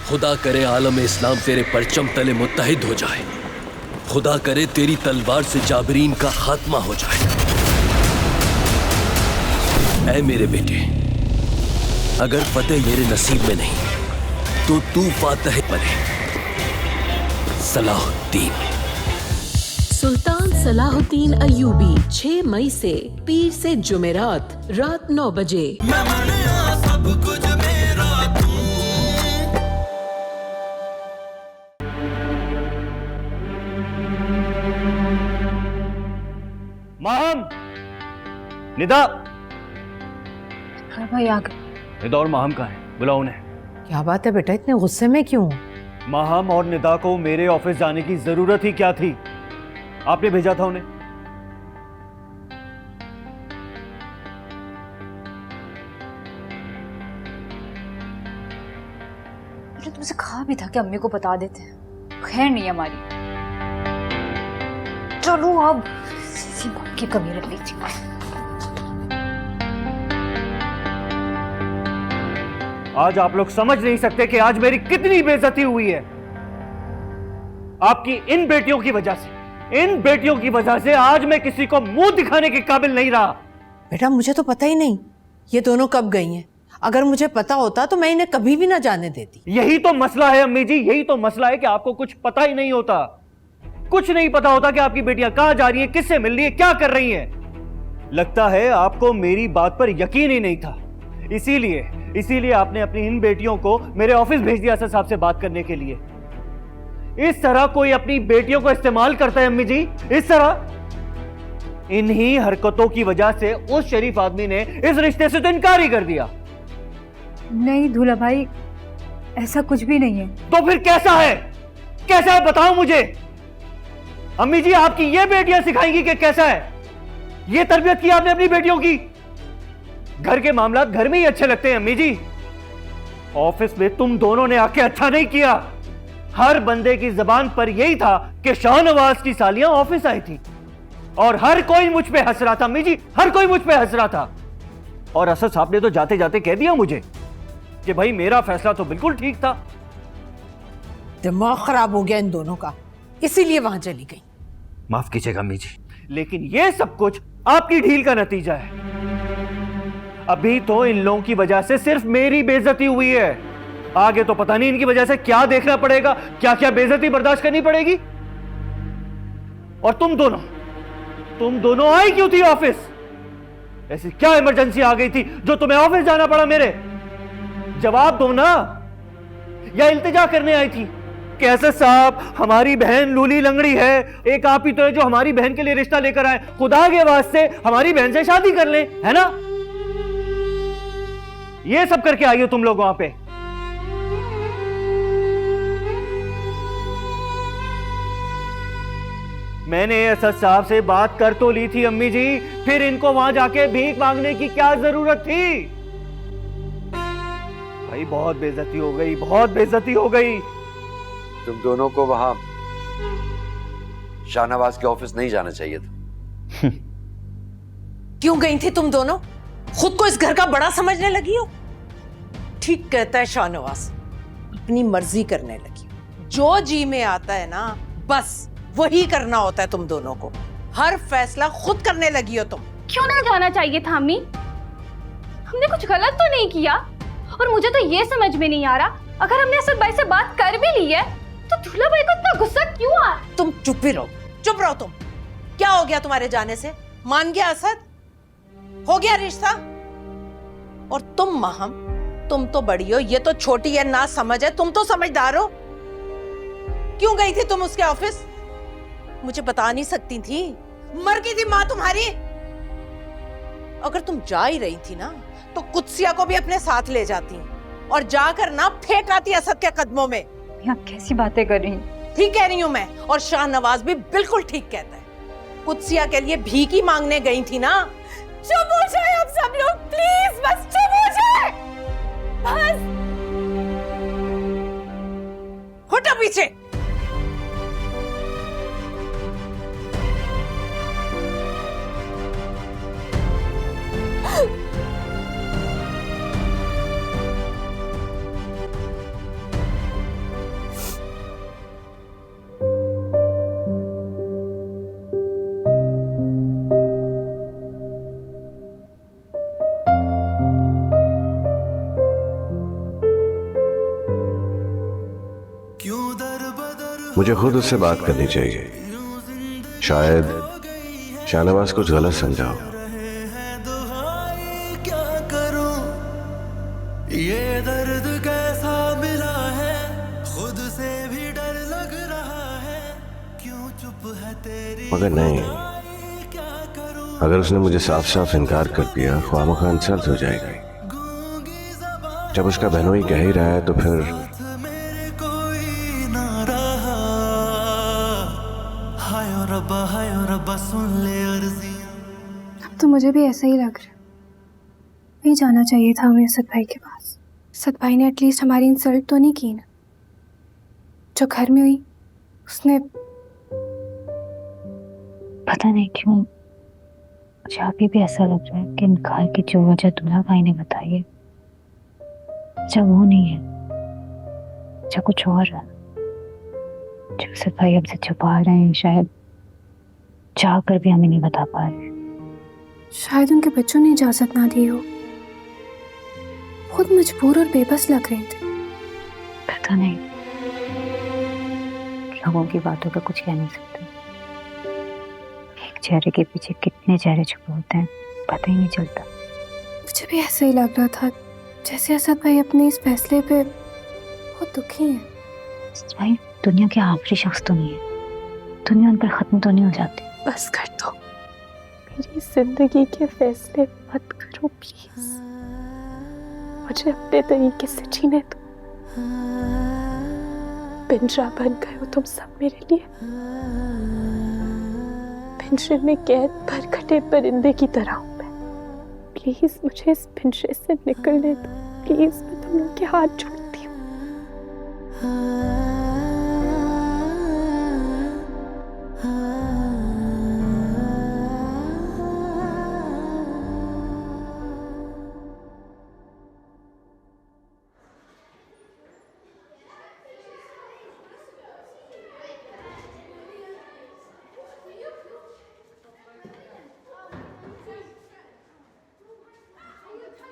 खुदा करे आलम इस्लाम तेरे परचम तले मुत्तहिद हो जाए। खुदा करे तेरी तलवार से जाबरीन का खात्मा हो जाए। ऐ मेरे बेटे, अगर फतेह मेरे नसीब में नहीं तो तू फातह बने। सलाहुद्दीन। सुल्तान सलाहुद्दीन अय्यूबी 6 मई से पीर से जुमेरात रात 9 बजे। सब कुछ मेरा माहम, निदा। भाई आ गए। निदा और माहम कहाँ हैं? बुलाओ उन्हें। क्या बात है बेटा, इतने गुस्से में क्यों? माहम और निदा को मेरे ऑफिस जाने की जरूरत ही क्या थी? आपने भेजा था उन्हें। मैंने तुमसे कहा भी था कि अम्मी को बता देते। खैर नहीं हमारी। चलो अब इसी बात की कमी रह गई थी। आज आप लोग समझ नहीं सकते कि आज मेरी कितनी बेइज्जती हुई है आपकी इन बेटियों की वजह से। इन बेटियों की वजह से आज मैं किसी को मुंह दिखाने के काबिल नहीं रहा। बेटा मुझे तो पता ही नहीं ये दोनों कब गई हैं। अगर मुझे पता होता तो मैं इन्हें कभी भी ना जाने देती। यही तो मसला है अम्मी जी, यही तो मसला है कि आपको कुछ पता ही नहीं होता। कुछ नहीं पता होता कि आपकी बेटियां कहां जा रही हैं, किससे मिल रही है, क्या कर रही हैं। लगता है आपको मेरी बात पर यकीन ही नहीं था। इसीलिए आपने अपनी इन बेटियों को मेरे ऑफिस भेज दिया असद साहब से बात करने के लिए। इस तरह कोई अपनी बेटियों को इस्तेमाल करता है अम्मी जी, इस तरह। इन्हीं हरकतों की वजह से उस शरीफ आदमी ने इस रिश्ते से तो इनकार ही कर दिया। नहीं दूल्हा भाई, ऐसा कुछ भी नहीं है। तो फिर कैसा है? कैसा है बताओ मुझे। अम्मी जी आपकी ये बेटियां सिखाएंगी कि कैसा है? ये तरबियत की आपने अपनी बेटियों की। घर के मामलात घर में ही अच्छे लगते हैं अम्मी जी। ऑफिस में तुम दोनों ने आके अच्छा नहीं किया। हर बंदे की जबान पर यही था कि शाहनवाज की सालियां ऑफिस आई थी और हर कोई मुझ पे हंस रहा था अम्मी जी, हर कोई मुझ पे हंस रहा था। और असद साहब ने तो जाते जाते कह दिया मुझे कि भाई मेरा फैसला तो बिल्कुल ठीक था। दिमाग खराब हो गया इन दोनों का, इसीलिए वहां चली गई। माफ कीजिएगा अम्मी जी, लेकिन ये सब कुछ आपकी ढील का नतीजा है। अभी तो इन लोगों की वजह से सिर्फ मेरी बेइज्जती हुई है। आगे तो पता नहीं इनकी वजह से क्या देखना पड़ेगा, क्या क्या बेइज्जती बर्दाश्त करनी पड़ेगी। और तुम दोनों आई क्यों थी ऑफिस? ऐसी क्या इमरजेंसी आ गई थी जो तुम्हें ऑफिस जाना पड़ा मेरे? जवाब दो ना। या इल्तिजा करने आई थी कि असद साहब हमारी बहन लूली लंगड़ी है, एक आप ही तो है जो हमारी बहन के लिए रिश्ता लेकर आए, खुदा के वास्ते हमारी बहन से शादी कर ले, है ना? ये सब करके आई हो तुम लोग वहां पे। मैंने असद साहब से बात कर तो ली थी अम्मी जी, फिर इनको वहां जाके भीख मांगने की क्या जरूरत थी? भाई बहुत बेइज्जती हो गई, बहुत बेइज्जती हो गई। तुम दोनों को वहां शाहनवाज के ऑफिस नहीं जाना चाहिए था। क्यों गई थी तुम दोनों? खुद को इस घर का बड़ा समझने लगी हो? ठीक कहता है शाहनवाज, अपनी मर्जी करने लगी हो। जो जी में आता है ना बस वही करना होता है तुम दोनों को। हर फैसला खुद करने लगी हो तुम। क्यों नहीं जाना चाहिए था अम्मी? हमने कुछ गलत तो नहीं किया। और मुझे तो ये समझ में नहीं आ रहा, अगर हमने असद भाई से बात कर भी ली है तो दूल्हा भाई को इतना गुस्सा क्यों आ? तुम चुप ही रहो, चुप रहो तुम। क्या हो गया तुम्हारे जाने से? मान गया असद? हो गया रिश्ता? और तुम माहम, तुम तो बड़ी हो, ये तो छोटी है, ना समझ है, तुम तो समझदार हो। क्यों गई थी तुम उसके ऑफिस? मुझे बता नहीं सकती थी? मर गई थी माँ तुम्हारी? अगर तुम जा ही रही थी ना तो कुत्सिया को भी अपने साथ ले जाती और जाकर ना फेंक आती असद के कदमों में। आप कैसी बातें कर रही हैं? ठीक कह रही हूं मैं, और शाहनवाज भी बिल्कुल ठीक कहता है। कुत्सिया के लिए भीख ही मांगने गई थी ना। चुप हो जाए आप सब लोग प्लीज, बस चुप हो जाए बस। हटो पीछे। मुझे खुद उससे बात करनी चाहिए। शायद शाहनवाज कुछ गलत समझा हो। क्या करूं, ये दर्द कैसा मिला है, खुद से भी डर लग रहा है, क्यों चुप है तेरी मगर नहीं, अगर उसने मुझे साफ साफ इनकार कर दिया ख्वामखा इंसल्ट हो जाएगी। जब उसका बहनोई कह ही रहा है तो फिर मेरे कोई ना रहा। हाय रब्बा सुन ले अर्जियां। अब तो मुझे भी ऐसा ही लग रहा है। नहीं जाना चाहिए था हमें असद भाई के पास। असद भाई ने एटलीस्ट हमारी इंसल्ट तो नहीं की ना। जो घर में हुई उसने पता नहीं क्यों मुझे अभी भी ऐसा लग रहा है कि इनकार की जो वजह दूल्हा भाई ने बताई है, जब वो नहीं है, जब कुछ और है, जो असद भाई हमसे छुपा रहे हैं, शायद चाह कर भी हमें नहीं बता पा रहे। शायद उनके बच्चों ने इजाजत ना दी हो, खुद मजबूर और बेबस लग रहे थे। पता नहीं, लोगों की बातों का कुछ कह नहीं सकते। एक चेहरे के पीछे कितने चेहरे छुपे होते हैं पता ही नहीं चलता। मुझे भी ऐसा ही लग रहा था, जैसे असद भाई अपने इस फैसले पे बहुत दुखी हैं। असद भाई दुनिया के आखिरी शख्स तो नहीं है, दुनिया उन पर खत्म तो नहीं हो जाती। बस कर दो, मेरी जिंदगी के फैसले मत करो प्लीज। मुझे अपने तरीके से जीने दो। पिंजरा बन गए हो तुम सब मेरे लिए। पिंजरे में कैद भरकटे परिंदे की तरह हूं मैं। प्लीज मुझे इस पिंजरे से निकलने दो। प्लीज मैं तुम लोग के हाथ जोड़ती हूँ।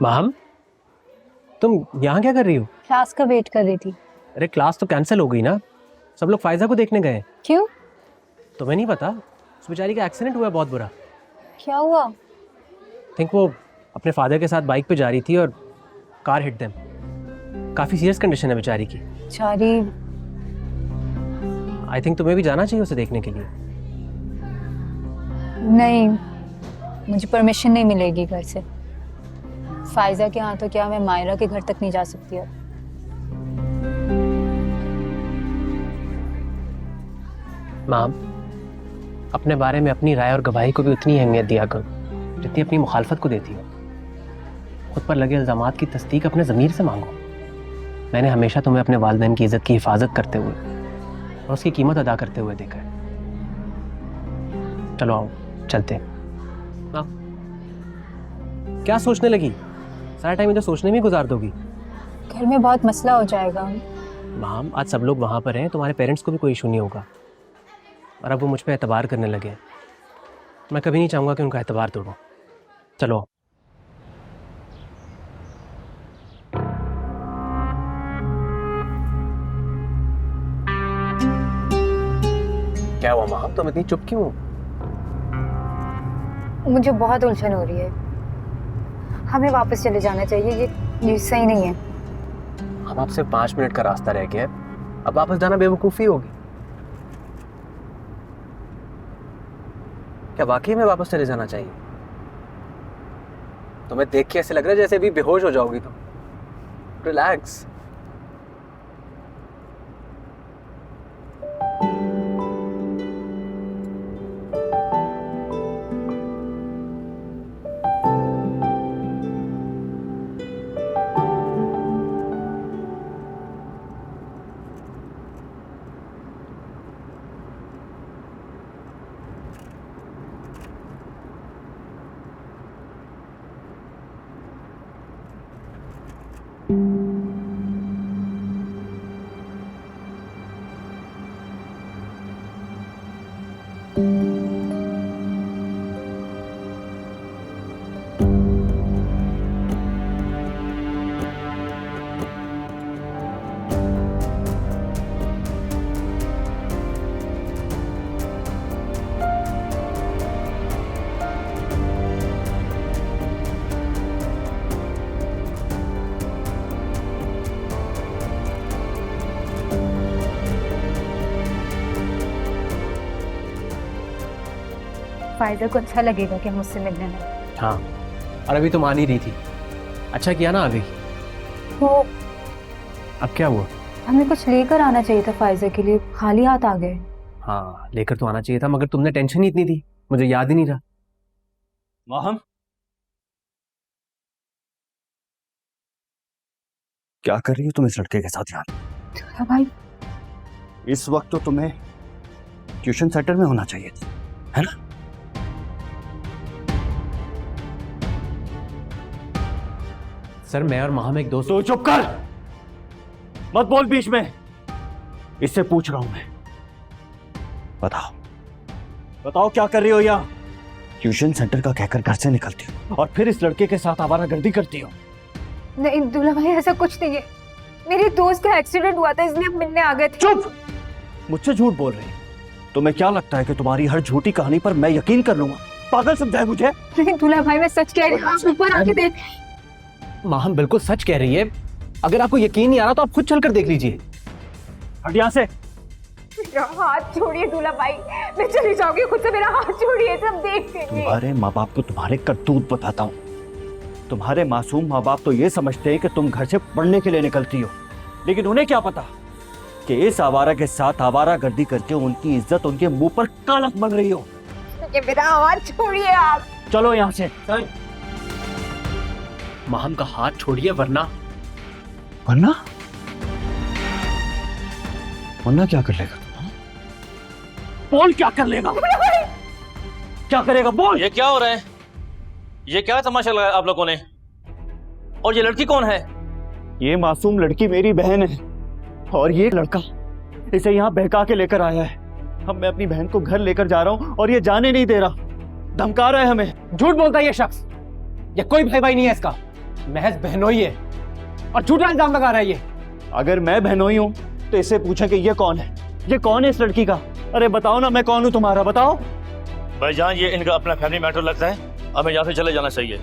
माम, तुम यहाँ क्या कर रही हो? क्लास का वेट कर रही थी। अरे क्लास तो कैंसिल हो गई ना, सब लोग फायजा को देखने गए। क्यों? तुम्हें नहीं पता, उस बेचारी का एक्सीडेंट हुआ है बहुत बुरा। क्या हुआ? थिंक वो अपने फादर के साथ बाइक पे जा रही थी और कार हिट देम। काफ़ी सीरियस कंडीशन है बेचारी की। बेचारी। आई थिंक तुम्हें भी जाना चाहिए उसे देखने के लिए। नहीं, मुझे परमिशन नहीं मिलेगी घर से। फायजा के यहाँ तो क्या, मैं मायरा के घर तक नहीं जा सकती अब। माम, अपने बारे में अपनी राय और गवाही को भी उतनी अहमियत दिया करो जितनी अपनी मुखालफत को देती हो। खुद पर लगे इल्जामात की तस्दीक अपने ज़मीर से मांगो। मैंने हमेशा तुम्हें अपने वालिदैन की इज्जत की हिफाजत करते हुए और उसकी कीमत अदा करते हुए देखा है। चलो आओ चलते हैं। आओ। क्या सोचने लगी? सारा टाइम इधर सोचने में गुजार दोगी? घर में बहुत मसला हो जाएगा। माम, आज सब लोग वहाँ पर हैं, तुम्हारे पेरेंट्स को भी कोई इशू नहीं होगा। और अब वो मुझ पर एतबार करने लगे। मैं कभी नहीं चाहूँगा कि उनका एतबार तोड़ो। चलो। क्या हुआ माम, तुम इतनी चुप क्यों? मुझे बहुत उलझन हो रही है। हमें वापस चले जाना चाहिए, ये सही नहीं है। हम आपसे 5 मिनट का रास्ता रह गया है, अब वापस जाना बेवकूफ़ी होगी। क्या वाकई में वापस चले जाना चाहिए? तुम्हें देख के ऐसे लग रहा है जैसे अभी बेहोश हो जाओगी तुम। रिलैक्स। फायदा को अच्छा लगेगा कि मुझसे मिलने में। हाँ, और अभी तो मान ही रही थी। अच्छा किया ना आ गई। तो अब क्या हुआ? हमें कुछ लेकर आना चाहिए था फायजा के लिए, खाली हाथ आ गए। हाँ, लेकर तो आना चाहिए था, मगर तुमने टेंशन ही इतनी थी, मुझे याद ही नहीं रहा। माहम, क्या कर रही हो तुम इस लड़के के साथ यार? दूल्हा भाई, इस वक्त तो तुम्हें ट्यूशन सेंटर में होना चाहिए था, है ना? सर, मैं और माहम एक दोस्त। तो चुप कर, मत बोल बीच में। इससे पूछ रहा हूं मैं, बताओ बताओ क्या कर रही हो यहाँ? ट्यूशन सेंटर का कहकर घर से निकलती हो और फिर इस लड़के के साथ आवारागर्दी करती हो। नहीं दूल्हा भाई, ऐसा कुछ नहीं है। मेरे दोस्त का एक्सीडेंट हुआ था, इसलिए हम मिलने आ गए थे। चुप! मुझसे झूठ बोल रही। तुम्हें क्या लगता है कि तुम्हारी हर झूठी कहानी पर मैं यकीन कर लूंगा? पागल समझाए मुझे? नहीं दूल्हा भाई, मैं सच कह रही हूँ, ऊपर आके देख। माहम बिल्कुल सच कह रही है। अगर आपको यकीन नहीं आ रहा तो आप खुद चलकर देख लीजिए। हट यहाँ से। मेरा हाथ छोड़िए दूल्हा भाई, मैं चली जाऊंगी, खुद से मेरा हाथ छोड़िए, सब देख लेंगे। तुम्हारे माँ बाप को तुम्हारे करतूत बताता हूँ। तुम्हारे मासूम माँ बाप तो ये समझते हैं कि तुम घर से पढ़ने के लिए निकलती हो, लेकिन उन्हें क्या पता कि इस आवारा के साथ आवारागर्दी करके उनकी इज्जत उनके मुंह पर कालक बन रही हो। ये मेरा हाथ छोड़िए आप। चलो यहाँ से। माहम का हाथ छोड़िए, वरना वरना वरना क्या कर लेगा? बोल, क्या कर लेगा? क्या करेगा? बोल। ये क्या हो रहा है? ये क्या तमाशा लगाया आप लोगों ने? और ये लड़की कौन है? ये मासूम लड़की मेरी बहन है और ये लड़का इसे यहाँ बहका के लेकर आया है। अब मैं अपनी बहन को घर लेकर जा रहा हूँ और ये जाने नहीं दे रहा, धमका रहा है हमें। झूठ बोलता है ये शख्स। ये कोई भाई नहीं है इसका, महज बहनोई है और झूठा इल्जाम लगा रहा है ये। अगर मैं बहनोई हूँ तो इससे पूछे कि ये कौन है? ये कौन है इस लड़की का? अरे बताओ ना, मैं कौन हूँ तुम्हारा? बताओ। भाईजान, ये इनका अपना फैमिली मैटर लगता है, हमें यहाँ से चले जाना चाहिए।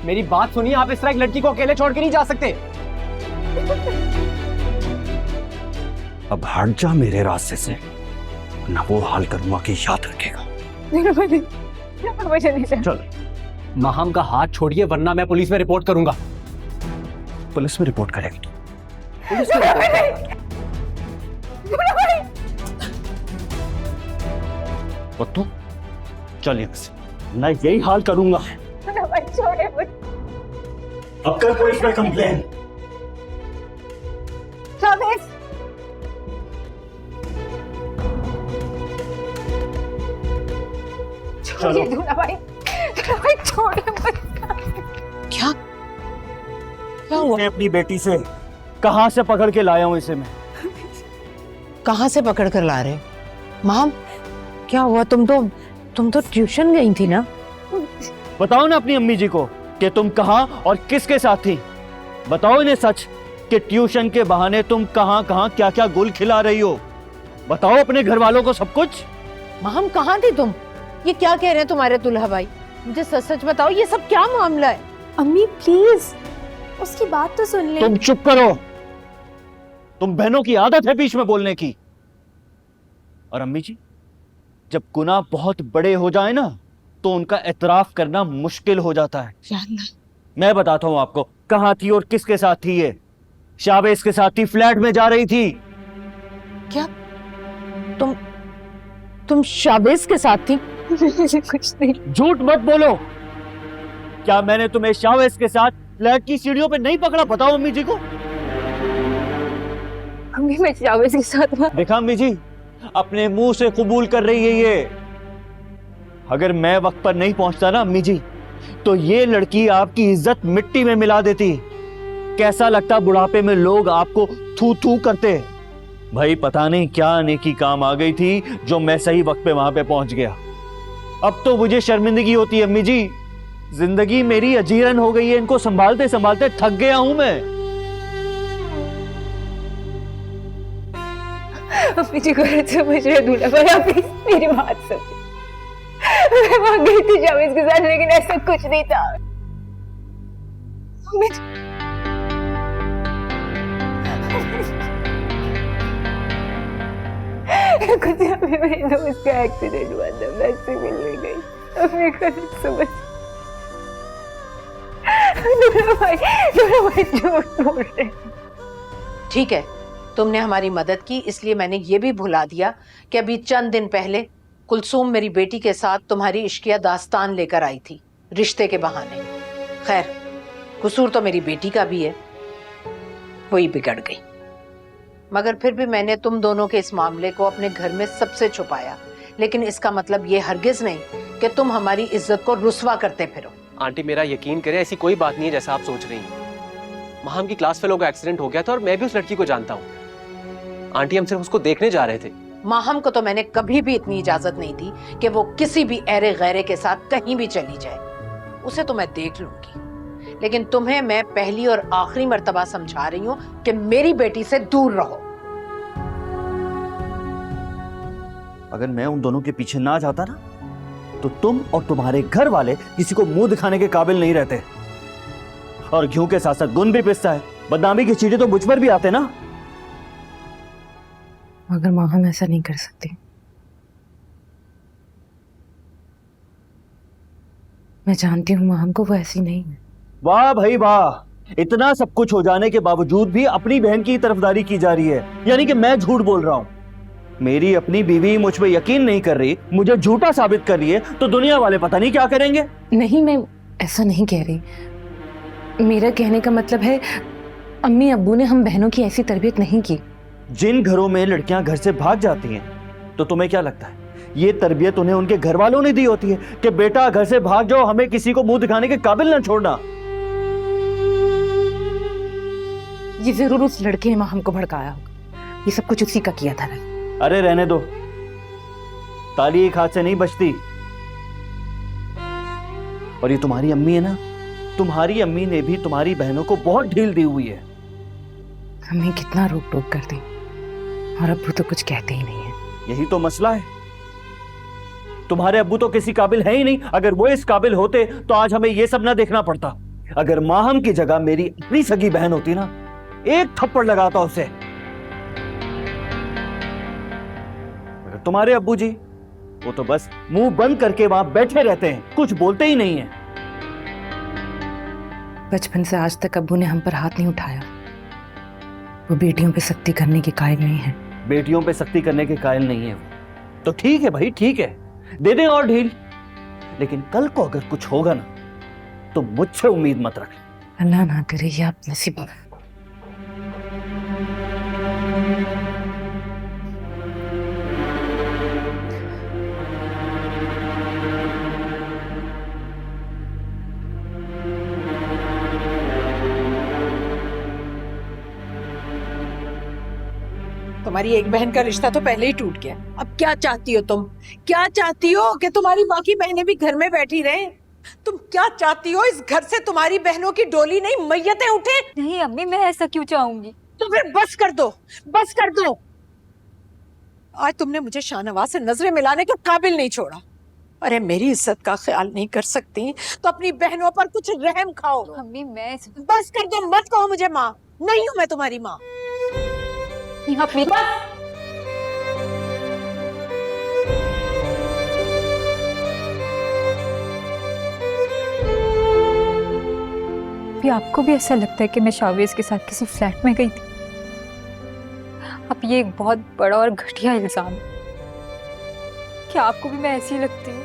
मेरी बात सुनिए, आप इस तरह एक लड़की को अकेले छोड़ के नहीं जा सकते। अब हट जा मेरे रास्ते से, ना वो हाल करूंगा कि याद रखेगा। चल। माहम का हाथ छोड़िए, वरना मैं पुलिस में रिपोर्ट करूंगा। पुलिस में रिपोर्ट करेगी तू? पुलिस में रिपोर्ट करेगा। और तू चल यहाँ से, मैं यही हाल करूंगा। अब कर पुलिस में कंप्लेन। छोड़िए दूल्हा भाई, छोड़िए मत। क्या क्या हुआ? मैं अपनी बेटी से कहां से पकड़ के लाया हूं इसे मैं। कहाँ से पकड़ कर ला रहे हो? माम, क्या हुआ? तुम तो ट्यूशन गई थी ना? बताओ ना अपनी अम्मी जी को कि तुम कहां और किसके साथ थी। बताओ इन्हें सच कि ट्यूशन के बहाने तुम कहां कहां क्या क्या गुल खिला रही हो। बताओ अपने घर वालों को सब कुछ। माम, कहाँ थी तुम? ये क्या कह रहे हैं तुम्हारे दुल्हा भाई? मुझे सच सच बताओ, ये सब क्या मामला है? अम्मी प्लीज, उसकी बात तो सुन ले। तुम चुप करो। तुम बहनों की आदत है बीच में बोलने की। और अम्मी जी, जब गुनाह बहुत बड़े हो जाए ना तो उनका एतराफ करना मुश्किल हो जाता है। मैं बताता हूं आपको कहां थी और किसके साथ थी ये। शाबेज के साथ थी, फ्लैट में जा रही थी। क्या तुम शाबेज के साथ थी? कुछ नहीं। झूठ मत बोलो। क्या मैंने तुम्हें शाबेज के साथ फ्लैट की सीढ़ियों पे नहीं पकड़ा? बताओ अम्मी जी को। अम्मी, मैं शाबेज के साथ था। देखा अम्मी जी, अपने मुंह से कबूल कर रही है ये। अगर मैं वक्त पर नहीं पहुंचता ना अम्मी जी, तो ये लड़की आपकी इज्जत मिट्टी में मिला देती। कैसा लगता बुढ़ापे में लोग आपको थू थू करते। भाई पता नहीं क्या नेकी काम आ गई थी जो मैं सही वक्त पे वहां पे पहुंच गया। अब तो मुझे शर्मिंदगी होती है अम्मी जी। जिंदगी मेरी अजीरन हो गई है, इनको संभालते संभालते थक गया हूं मैं। अम्मी जी को समझ रहे दूल्हा भाई, आप प्लीज मेरी बात समझिए। मैं वहां गई थी शाबेज के साथ, लेकिन ऐसा कुछ नहीं था। कुछ अभी मेरे दोस्त का एक्सीडेंट हुआ था, मैं से मिलने गई, अभी कल सुबह भाई झूठ बोल रहे। ठीक है, तुमने हमारी मदद की, इसलिए मैंने ये भी भुला दिया कि अभी चंद दिन पहले कुलसूम मेरी बेटी के साथ तुम्हारी इश्किया दास्तान लेकर आई थी रिश्ते के बहाने। खैर, कसूर तो मेरी बेटी का भी है, वही बिगड़ गई। मगर फिर भी मैंने तुम दोनों के इस मामले को अपने घर में सबसे छुपाया, लेकिन इसका मतलब ये हरगिज नहीं कि तुम हमारी इज्जत को रुस्वा करते फिरो। आंटी मेरा यकीन करें, ऐसी कोई बात नहीं है जैसा आप सोच रही हैं। माहम की क्लास फेलो का एक्सीडेंट हो गया था और मैं भी उस लड़की को जानता हूँ। आंटी हम सिर्फ उसको देखने जा रहे थे। माहम को तो मैंने कभी भी इतनी इजाजत नहीं दी कि वो किसी भी ऐरे गैरे के साथ कहीं भी चली जाए। उसे तो मैं देख लूंगी, लेकिन तुम्हें मैं पहली और आखिरी मर्तबा समझा रही हूँ कि मेरी बेटी से दूर रहो। अगर मैं उन दोनों के पीछे ना जाता ना, तो तुम और तुम्हारे घर वाले किसी को मुंह दिखाने के काबिल नहीं रहते। और घी के साथ साथ गुण भी पिसता है, बदनामी की चीजें तो मुझ पर भी आते ना। मगर माँ हम ऐसा नहीं कर सकते। मैं जानती हूँ माँ को वो ऐसी नहीं है। वाह भाई वाह, इतना सब कुछ हो जाने के बावजूद भी अपनी बहन की तरफदारी की जा रही है, यानी कि मैं झूठ बोल रहा हूँ। मेरी अपनी बीवी मुझ पे यकीन नहीं कर रही, मुझे झूठा साबित कर रही है, तो दुनिया वाले पता नहीं क्या करेंगे। नहीं, मैं ऐसा नहीं कह रही। मेरा कहने का मतलब है अम्मी अब्बू ने हम बहनों की ऐसी तरबियत नहीं की। जिन घरों में लड़कियां घर से भाग जाती हैं, तो तुम्हें क्या लगता है ये तरबियत उन्हें उनके घर वालों ने दी होती है कि बेटा घर से भाग जाओ, हमें किसी को मुंह दिखाने के काबिल ना छोड़ना? ये जरूर उस लड़के ने माँ हमको भड़काया होगा। ये सब कुछ उसी का किया था। अरे रहने दो, ताली एक हाथ से नहीं बचती। और ये तुम्हारी अम्मी है ना, तुम्हारी अम्मी ने भी तुम्हारी बहनों को बहुत ढील दी हुई है। हमें कितना रोक टोक कर दी और अब्बू तो कुछ कहते ही नहीं है। यही तो मसला है, तुम्हारे अब्बू तो किसी काबिल है ही नहीं। अगर वो इस काबिल होते तो आज हमें ये सब ना देखना पड़ता। अगर माहम की जगह मेरी अपनी सगी बहन होती ना, एक थप्पड़ लगाता उसे। अगर तुम्हारे अब्बू जी, वो तो बस मुंह बंद करके वहां बैठे रहते हैं, कुछ बोलते ही नहीं है। बचपन से आज तक अब्बू ने हम पर हाथ नहीं उठाया। वो बेटियों पे सख्ती करने के कायल नहीं है। बेटियों पे सख्ती करने के कायल नहीं है वो। तो ठीक है भाई, ठीक है, दे दें और ढील, लेकिन कल को अगर कुछ होगा ना, तो मुझसे उम्मीद मत रख। अल्लाह ना करे ये आप नसीब। तुम्हारी एक बहन का रिश्ता तो पहले ही टूट गया। अब क्या चाहती हो तुम? क्या चाहती हो कि तुम्हारी बाकी बहनें भी घर में बैठी रहें? तुम क्या चाहती हो इस घर से तुम्हारी बहनों की डोली नहीं मैयतें उठे? नहीं अम्मी, मैं ऐसा क्यों चाहूंगी? तो फिर बस कर दो, बस कर दो। आज तुमने मुझे शाहनवाज से नजरें मिलाने के काबिल नहीं छोड़ा। अरे मेरी इज्जत का ख्याल नहीं कर सकती तो अपनी बहनों पर कुछ रहम खाओ। अम्मी मैं बस कर दो, मत कहो मुझे माँ, नहीं हूं मैं तुम्हारी माँ। आपको भी ऐसा लगता है कि मैं शावेज के साथ किसी फ्लैट में गई थी? अब ये एक बहुत बड़ा और घटिया इल्जाम है। क्या आपको भी मैं ऐसी लगती हूँ?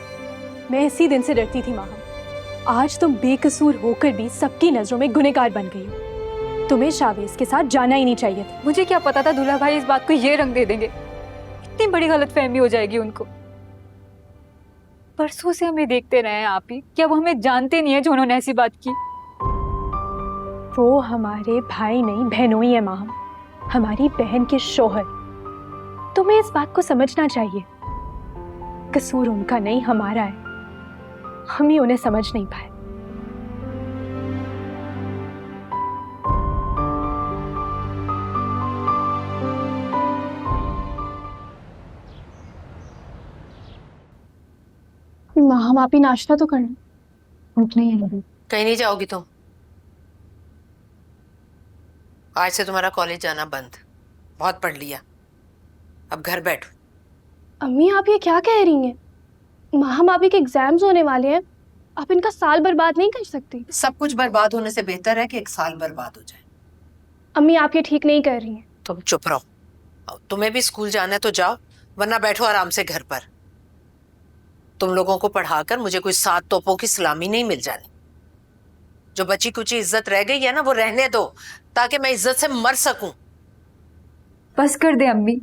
मैं इसी दिन से डरती थी माहम। आज तुम बेकसूर होकर भी सबकी नजरों में गुनहगार बन गई हो। तुम्हें शावेज के साथ जाना ही नहीं चाहिए था। मुझे क्या पता था दूल्हा भाई इस बात को ये रंग दे देंगे। इतनी बड़ी गलतफहमी हो जाएगी उनको। परसों से हमें देखते रहे हैं आप ही, क्या वो हमें जानते नहीं है जो उन्होंने ऐसी बात की? वो हमारे भाई नहीं बहनों ही है माहम, हमारी बहन के शोहर। तुम्हें इस बात को समझना चाहिए। कसूर उनका नहीं हमारा है, हम ही उन्हें समझ नहीं पाए। माहम आप ही नाश्ता तो करना। भूख नहीं है। कहीं नहीं जाओगी तुम? आज से तुम्हारा कॉलेज जाना बंद। बहुत पढ़ लिया, अब घर बैठो। अम्मी आप ये क्या कह रही हैं? माहम आप के एग्जाम्स होने वाले हैं, आप इनका साल बर्बाद नहीं कर सकती। सब कुछ बर्बाद होने से बेहतर है कि एक साल बर्बाद हो जाए। अम्मी आप ये ठीक नहीं कर रही हैं। तुम चुप रहो। तुम्हें भी स्कूल जाना है तो जाओ, वरना बैठो आराम से घर पर। तुम लोगों को पढ़ाकर मुझे कोई 7 तोपों की सलामी नहीं मिल जानी। जो बची कुची इज्जत रह गई है ना, वो रहने दो, ताकि मैं इज्जत से मर सकूं। बस कर दे अम्मी,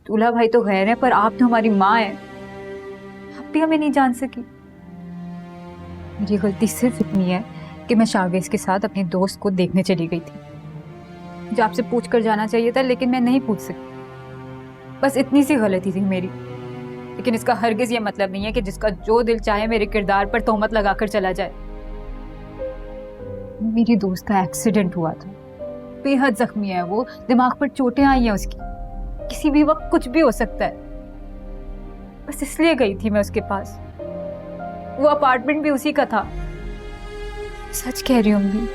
दूल्हा भाई तो गैर है, पर आप तो हमारी माँ है। आप भी हमें नहीं जान सकी। मेरी गलती सिर्फ इतनी है कि मैं शाहवेज के साथ अपने दोस्त को देखने चली गई थी। मुझे आपसे पूछ कर जाना चाहिए था, लेकिन मैं नहीं पूछ सकी। बस इतनी सी गलती थी मेरी। लेकिन इसका हरगिज ये मतलब नहीं है कि जिसका जो दिल चाहे मेरे किरदार पर तोहमत लगाकर चला जाए। मेरी दोस्त का एक्सीडेंट हुआ था, बेहद जख्मी है वो, दिमाग पर चोटें आई हैं उसकी, किसी भी वक्त कुछ भी हो सकता है। बस इसलिए गई थी मैं उसके पास। वो अपार्टमेंट भी उसी का था। सच कह रही हूँ अम्मी,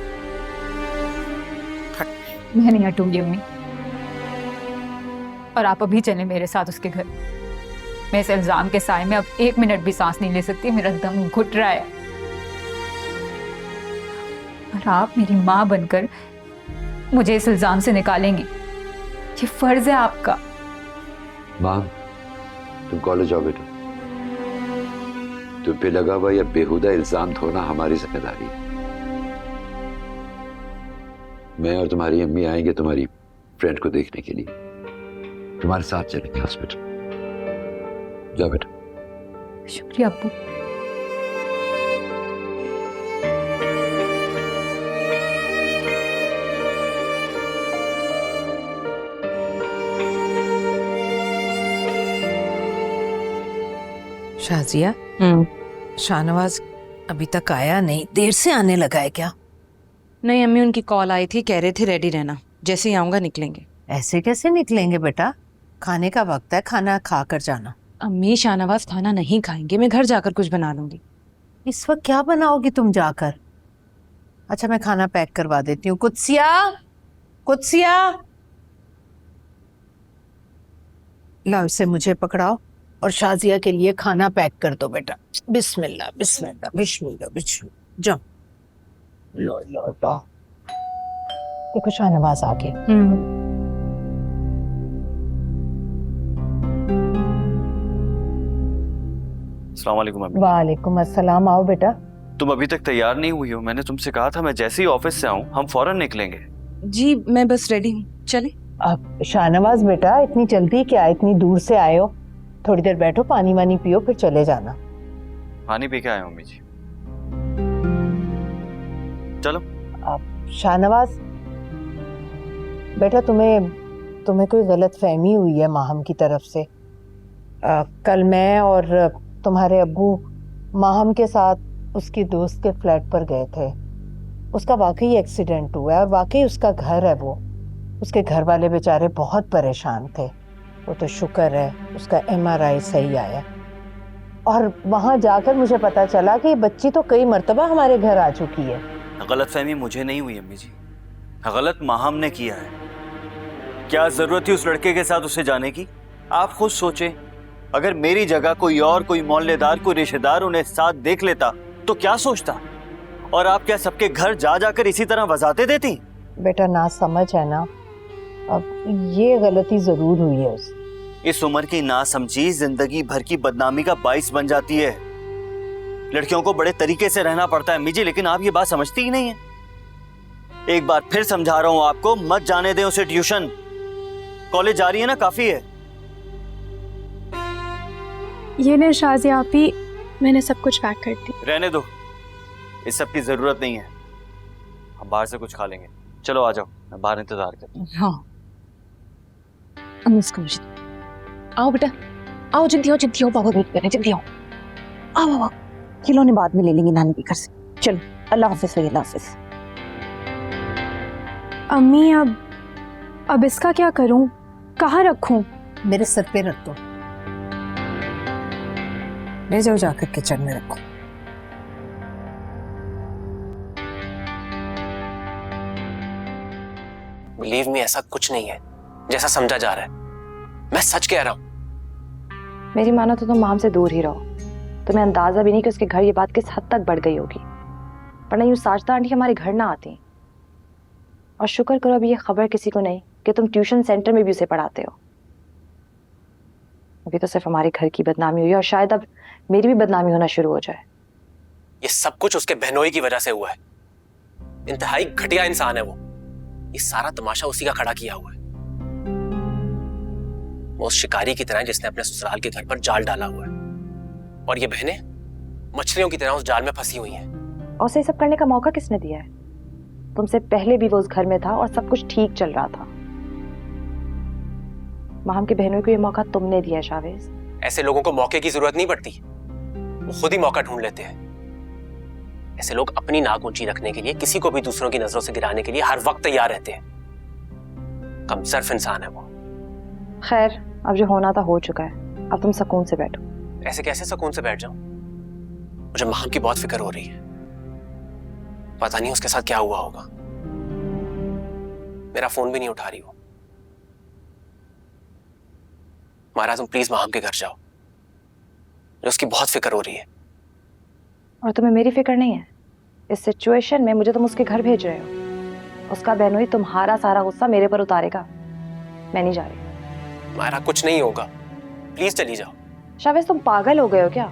मैं नहीं हटूंगी अम्मी। और आप अभी चलें मेरे साथ उसके घर। मैं इस इल्जाम के साए में अब 1 मिनट भी सांस नहीं ले सकती। मेरा दम घुट रहा है। और आप मेरी माँ बनकर मुझे इस इल्जाम से निकालेंगी, ये फर्ज है आपका। माँ, तुम कॉलेज जाओ बेटा। तुम पे लगा हुआ या बेहुदा इल्जाम धोना हमारी जिम्मेदारी है। मैं और तुम्हारी अम्मी आएंगे तुम्हारी फ्रेंड को देखने के लिए। तुम्हारे साथ चलेंगे हॉस्पिटल। जाओ बेटा। शुक्रिया अब्बू। शाजिया, शाहनवाज अभी तक आया नहीं, देर से आने लगा है क्या? नहीं अम्मी, उनकी कॉल आई थी, कह रहे थे रेडी रहना, जैसे ही आऊंगा निकलेंगे। ऐसे कैसे निकलेंगे बेटा? खाने का वक्त है, खाना खा कर जाना। अम्मी शाहनवाज खाना नहीं खाएंगे, मैं घर जाकर कुछ बना लूंगी। इस वक्त क्या बनाओगी तुम जाकर? अच्छा मैं खाना पैक करवा देती हूँ। कुत्सिया, कुत्सिया, लाओ इसे मुझे पकड़ाओ और शाजिया के लिए खाना पैक कर दो बेटा। बिस्मिल्लाह बिस्मिल्लाह बिस्मिल्लाह बिस्मिल्लाह। जाओ, लो लो लो। देखो शाहनवाज आ गया। अस्सलाम वालेकुम अम्मी। वालेकुम अस्सलाम। आओ बेटा। तुम अभी तक तैयार नहीं हुई हो। मैंने तुमसे कहा था मैं जैसे ही ऑफिस से आऊं हम फौरन निकलेंगे। जी मैं बस रेडी हूँ, चले। अब शाहनवाज बेटा, इतनी जल्दी क्या? इतनी दूर से आए हो, थोड़ी देर बैठो, पानी वानी पियो, फिर चले जाना। पानी पी के आए हो अम्मी जी। चलो। अब शाहनवाज बेटा, तुम्हें कोई गलत फहमी हुई है माहम की तरफ से। कल मैं और तुम्हारे अब्बू माहम के साथ उसकी दोस्त के फ्लैट पर गए थे। उसका वाकई एक्सीडेंट हुआ है और वाकई उसका घर है वो। उसके घर वाले बेचारे बहुत परेशान थे। वो तो शुक्र है उसका MRI सही आया। और वहाँ जाकर मुझे पता चला कि बच्ची तो कई मर्तबा हमारे घर आ चुकी है। गलतफहमी मुझे नहीं हुई अम्मी जी, गलत माहम ने किया है। क्या जरूरत थी उस लड़के के साथ उसे जाने की? आप खुद सोचें, अगर मेरी जगह कोई और, कोई मोहल्लेदार, कोई रिश्तेदार उन्हें साथ देख लेता तो क्या सोचता? और आप क्या सबके घर जा जाकर इसी तरह वजाते देती? बेटा ना समझ है ना, अब ये गलती जरूर हुई है उससे। इस उम्र की नासमझी जिंदगी भर की बदनामी का बाइस बन जाती है। लड़कियों को बड़े तरीके से रहना पड़ता है अम्मी जी, लेकिन आप ये बात समझती ही नहीं है। एक बार फिर समझा रहा हूं आपको, मत जाने दें उसे ट्यूशन। कॉलेज जा रही है ना, काफी है। ये ले शाजिया आपी, मैंने सब कुछ पैक कर दी। रहने दो, इस सब की जरूरत नहीं है। हम बाहर से कुछ खा लेंगे। चलो आ जाओ, मैं बाहर इंतजार करता हूँ। हाँ आओ बेटा, आओ जल्दी आओ, जल्दी आओ, बाबा वेट कर रहे हैं, जल्दी आओ। आओ आओ, खिलौने बाद में ले लेंगे नानी के घर से। चलो, अल्लाह हाफिज भैया, अल्लाह हाफिज। अम्मी अब इसका क्या करूं? कहाँ रखूं? मेरे सर पे रख दो। ले जाओ, जाकर किचन में रखो। बिलीव मी, ऐसा कुछ नहीं है जैसा समझा जा रहा है। मैं सच कह रहा हूं। मेरी मानो तो तुम माम से दूर ही रहो। तुम्हें अंदाजा भी नहीं कि उसके घर ये बात किस हद तक बढ़ गई होगी, वरना यूं साजदा आंटी हमारे घर ना आती। और शुक्र करो अभी ये खबर किसी को नहीं कि तुम ट्यूशन सेंटर में भी उसे पढ़ाते हो। अभी तो सिर्फ हमारे घर की बदनामी हुई और शायद अब मेरी भी बदनामी होना शुरू हो जाए। ये सब कुछ उसके बहनोई की वजह से हुआ है। इंतहाई घटिया इंसान है वो। ये सारा तमाशा उसी का खड़ा किया हुआ है। वो उस शिकारी की तरह जिसने अपने ससुराल के घर पर जाल डाला हुआ है, और ये बहनें मछलियों की तरह उस जाल में फंसी हुई हैं। और उसे सब करने का मौका किसने दिया है? तुमसे पहले भी वो उस घर में था और सब कुछ ठीक चल रहा था। माम के बहनों को ये मौका तुमने दिया शावेज। ऐसे लोगों को मौके की जरूरत नहीं पड़ती, वो खुद ही मौका ढूंढ लेते हैं। ऐसे लोग अपनी नाक ऊंची रखने के लिए, किसी को भी दूसरों की नजरों से गिराने के लिए हर वक्त तैयार रहते हैं। कमसर्फ इंसान है वो। खैर, अब जो होना था हो चुका है, अब तुम सुकून से बैठो। ऐसे कैसे सुकून से बैठ जाऊं? मुझे माम की बहुत फिक्र हो रही है। पता नहीं उसके साथ क्या हुआ होगा। मेरा फोन भी नहीं उठा रही हो। मारा, तुम प्लीज माम के घर जाओ, मुझे उसकी बहुत फिक्र हो रही है। और तुम्हें मेरी फिक्र नहीं है? इस सिचुएशन में मुझे तुम उसके घर भेज रहे हो। उसका बहनोई तुम्हारा सारा गुस्सा मेरे पर उतारेगा। मैं नहीं जा रही। मारा, कुछ नहीं होगा, प्लीज चली जाओ। शावेज, तुम पागल हो गए हो क्या?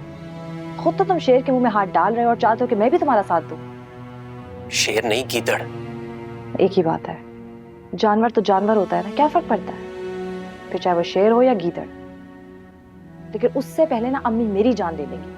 खुद तो तुम शेर के मुंह में हाथ डाल रहे हो और चाहते हो कि मैं भी तुम्हारा साथ दूं। शेर नहीं, गीदड़। एक ही बात है, जानवर तो जानवर होता है ना, क्या फर्क पड़ता है फिर चाहे वो शेर हो या गीदड़। लेकिन उससे पहले ना अम्मी मेरी जान ले लेंगी।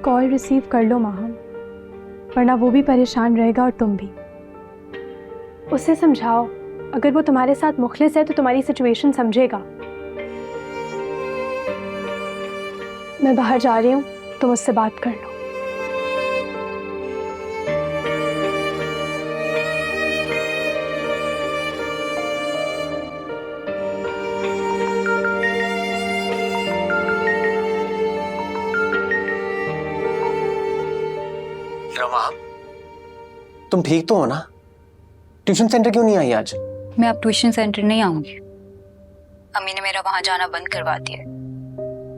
कॉल रिसीव कर लो माहम, वरना वो भी परेशान रहेगा और तुम भी। उसे समझाओ, अगर वो तुम्हारे साथ मुखलिस है तो तुम्हारी सिचुएशन समझेगा। मैं बाहर जा रही हूँ, तुम उससे बात कर लो। तुम ठीक तो हो ना? ट्यूशन सेंटर क्यों नहीं आई आज? मैं अब ट्यूशन सेंटर नहीं आऊंगी। अम्मी ने मेरा वहां जाना बंद करवा दिया है।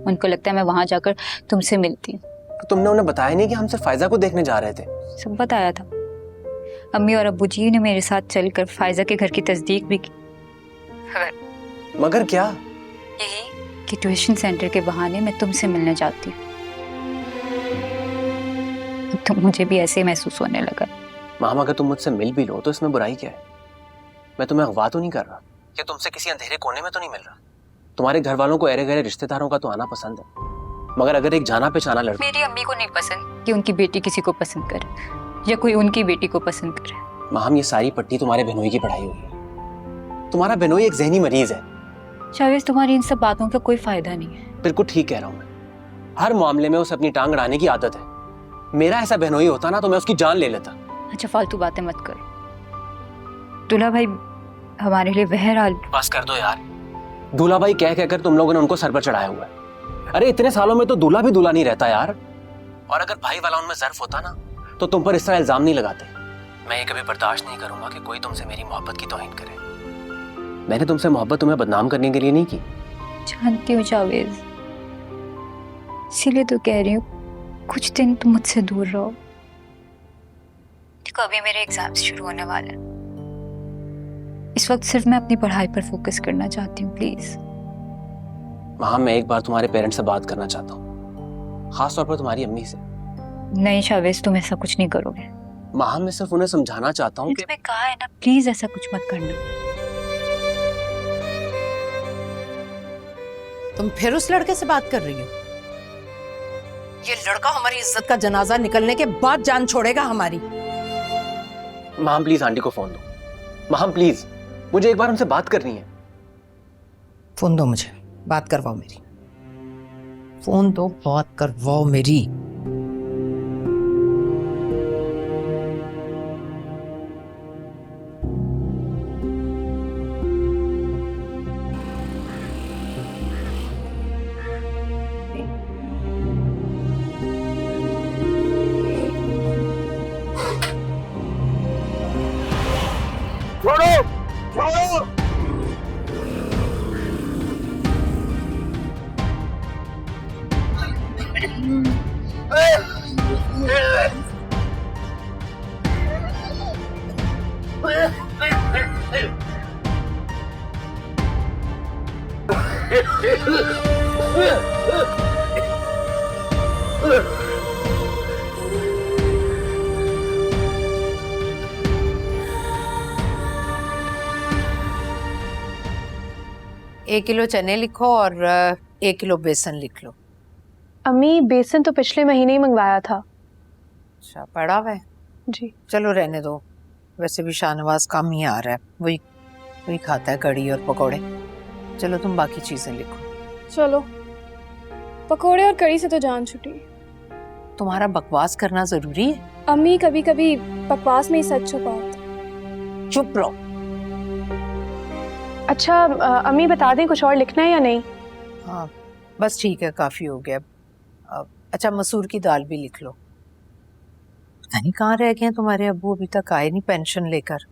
उनको लगता है मैं वहां जाकर तुमसे मिलती हूँ। तो तुमने उन्हें बताया नहीं कि हम सिर्फ फायजा को देखने जा रहे थे? सब बताया था। अम्मी और अब्बू जी ने मेरे साथ चलकर फायजा के घर की तस्दीक भी की। मगर क्या? यही कि ट्यूशन सेंटर के बहाने मैं तुमसे मिलने जाती हूँ। तो मुझे भी ऐसे महसूस होने लगा। माम, अगर तुम मुझसे मिल भी लो तो इसमें बुराई क्या है? मैं तुम्हें अगवा तो नहीं कर रहा, कि तुमसे किसी अंधेरे कोने में तो नहीं मिल रहा। तुम्हारे घर वालों को अरे गहरे रिश्तेदारों का तो आना पसंद है, मगर अगर एक जाना पहचाना लड़का। मेरी अम्मी को नहीं पसंद कि उनकी बेटी किसी को पसंद करे या कोई उनकी बेटी को पसंद करे। माम, ये सारी पट्टी तुम्हारे बहनोई की पढ़ाई हुई है। तुम्हारा बहनोई एक जहनी मरीज है। शावेज, तुम्हारी इन सब बातों का कोई फायदा नहीं है। बिल्कुल ठीक कह रहा हूँ मैं। हर मामले में उसे अपनी टांग अड़ाने की आदत है। मेरा ऐसा बहनोई होता ना तो मैं उसकी जान ले लेता। अच्छा, फालतू बातें मत करो। दूल्हा भाई हमारे लिए बहरहाल। बस कर दो यार। दूल्हा भाई कह कहकर तुम लोगों ने उनको सर पर चढ़ाया हुआ है। अरे इतने सालों में तो दूल्हा भी दूल्हा नहीं रहता यार। और अगर भाई वाला उनमें ज़र्फ होता ना तो तुम पर इस तरह इल्जाम नहीं लगाते। मैं ये कभी बर्दाश्त नहीं करूंगा कि कोई तुमसे मेरी मोहब्बत की तौहीन करे। मैंने तुमसे मोहब्बत तुम्हें बदनाम करने के लिए नहीं की। जानती हूँ जावेद, इसीलिए तो कह रही हूँ कुछ दिन तुम मुझसे दूर रहो। देखो, अभी मेरे एग्जाम्स शुरू होने वाले हैं। इस वक्त सिर्फ मैं अपनी पढ़ाई पर फोकस करना चाहती हूँ। प्लीज वहां मैं एक बार तुम्हारे पेरेंट्स से बात करना चाहता हूँ, खास तौर पर तुम्हारी अम्मी से। नहीं शावेज, तुम ऐसा कुछ नहीं करोगे। मां, मैं सिर्फ उन्हें समझाना चाहता हूँ कि तुम्हें कहा है ना, प्लीज ऐसा कुछ मत करना। तुम फिर उस लड़के से बात कर रही हो? ये लड़का हमारी इज्जत का जनाजा निकलने के बाद जान छोड़ेगा हमारी। माम प्लीज आंटी को फोन दो। माम प्लीज, मुझे एक बार उनसे बात करनी है। फोन दो मुझे, बात करवाओ मेरी। फोन दो, बात करवाओ मेरी। एक किलो चने लिखो और 1 किलो बेसन लिख लो। अम्मी बेसन तो पिछले महीने ही मंगवाया था। अच्छा, पड़ा हुआ है? जी। चलो रहने दो, वैसे भी शाहनवाज कम ही आ रहा है, वही खाता है कढ़ी और पकोड़े। चलो तुम बाकी चीजें लिखो। चलो, पकोड़े और कढ़ी से तो जान छुटी। तुम्हारा बकवास करना जरूरी है? अम्मी कभी कभी बकवास में ही सच छुपा होता। चुप रहो। अच्छा अम्मी बता दें कुछ और लिखना है या नहीं? हाँ बस ठीक है, काफी हो गया। अच्छा मसूर की दाल भी लिख लो। पता नहीं कहाँ रह गए हैं तुम्हारे अब्बू, अभी तक आए नहीं पेंशन लेकर।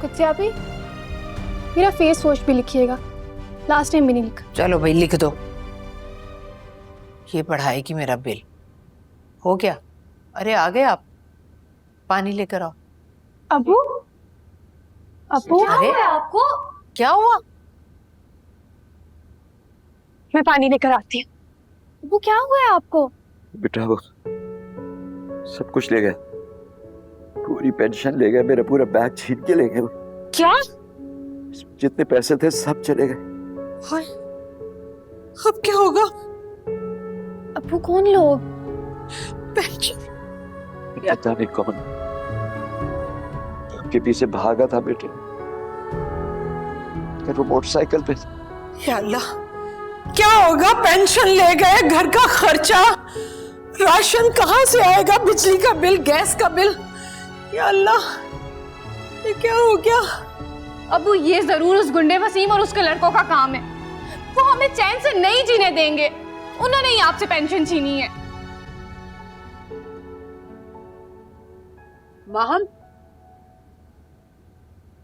कुत्सिया भी मेरा फेस वॉश भी लिखिएगा, लास्ट टाइम भी नहीं लिखा। चलो भाई लिख दो। ये पढ़ाई की मेरा बिल हो गया। अरे आ गए आप, पानी लेकर आओ। अब्बू अब्बू अरे आपको क्या हुआ? मैं पानी लेकर आती हूँ। वो क्या हुआ है आपको? बेटा वो सब कुछ ले गए, पूरी पेंशन ले गए, मेरा पूरा बैग छीन के ले गए। क्या? जितने पैसे थे सब चले गए। हाय, अब क्या होगा? अब्बू कौन लोग? पेंशन पता नहीं कौन आपके पीछे भागा था बेटे, वो मोटरसाइकिल पे। या अल्लाह, क्या होगा? पेंशन ले गए, घर का खर्चा, राशन कहाँ से आएगा, बिजली का बिल, गैस का बिल। या अल्लाह, ये क्या हो गया? अबू ये जरूर उस गुंडे वसीम और उसके लड़कों का काम है। वो हमें चैन से नहीं जीने देंगे। उन्होंने ही आपसे पेंशन छीनी है। माहम,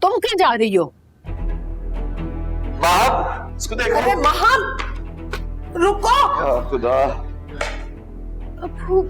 तुम क्या जा रही हो? माहम, इसको देखो। अरे माहम रुको। या खुदा। अब्बू